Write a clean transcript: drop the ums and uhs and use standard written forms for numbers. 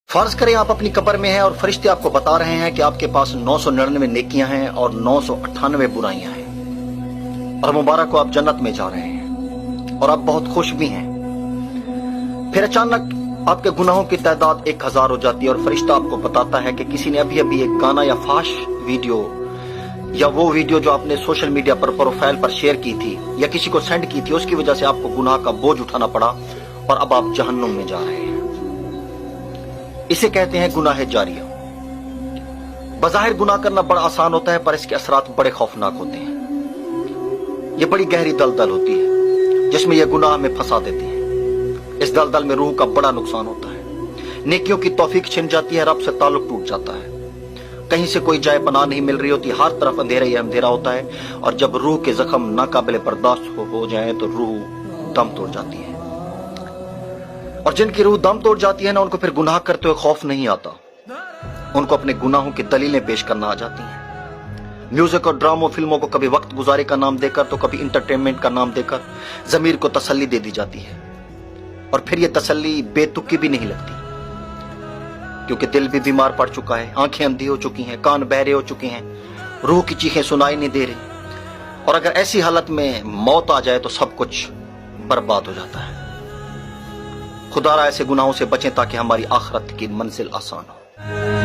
फर्ज करें आप अपनी कब्र में हैं और फरिश्ते आपको बता रहे हैं कि आपके पास 999 नेकियां हैं और 998 बुराइयां हैं और मुबारक को आप जन्नत में जा रहे हैं और आप बहुत खुश भी हैं। फिर अचानक आपके गुनाहों की तादाद 1000 हो जाती है और फरिश्ता आपको बताता है कि किसी ने अभी अभी एक गाना या फाश वीडियो या वो वीडियो जो आपने सोशल मीडिया पर प्रोफाइल पर शेयर की थी या किसी को सेंड की थी, उसकी वजह से आपको गुनाह का बोझ उठाना पड़ा और अब आप जहन्नुम में जा रहे हैं। इसे कहते हैं गुनाह जारिया। बज़ाहिर गुनाह करना बड़ा आसान होता है, पर इसके असरात बड़े खौफनाक होते हैं। ये बड़ी गहरी दलदल होती है जिसमें यह गुनाह में फंसा देते हैं। इस दलदल में रूह का बड़ा नुकसान होता है, नेकियों की तौफीक छिन जाती है, रब से ताल्लुक टूट जाता है, कहीं से कोई जाए पनाह नहीं मिल रही होती, हर तरफ अंधेरा ही अंधेरा होता है। और जब रूह के जख्म नाकाबिले बर्दाश्त हो जाए तो रूह दम तोड़ जाती है। और जिनकी रूह दम तोड़ जाती है ना, उनको फिर गुनाह करते हुए खौफ नहीं आता, उनको अपने गुनाहों की दलीलें पेश करना आ जाती हैं। म्यूजिक और ड्रामों फिल्मों को कभी वक्त गुजारे का नाम देकर तो कभी इंटरटेनमेंट का नाम देकर जमीर को तसल्ली दे दी जाती है। और फिर यह तसल्ली बेतुकी भी नहीं लगती, क्योंकि दिल भी बीमार पड़ चुका है, आंखें अंधी हो चुकी हैं, कान बहरे हो चुके हैं, रूह की चीखें सुनाई नहीं दे रही। और अगर ऐसी हालत में मौत आ जाए तो सब कुछ बर्बाद हो जाता है। खुदारा ऐसे गुनाहों से बचें ताकि हमारी आखिरत की मंजिल आसान हो।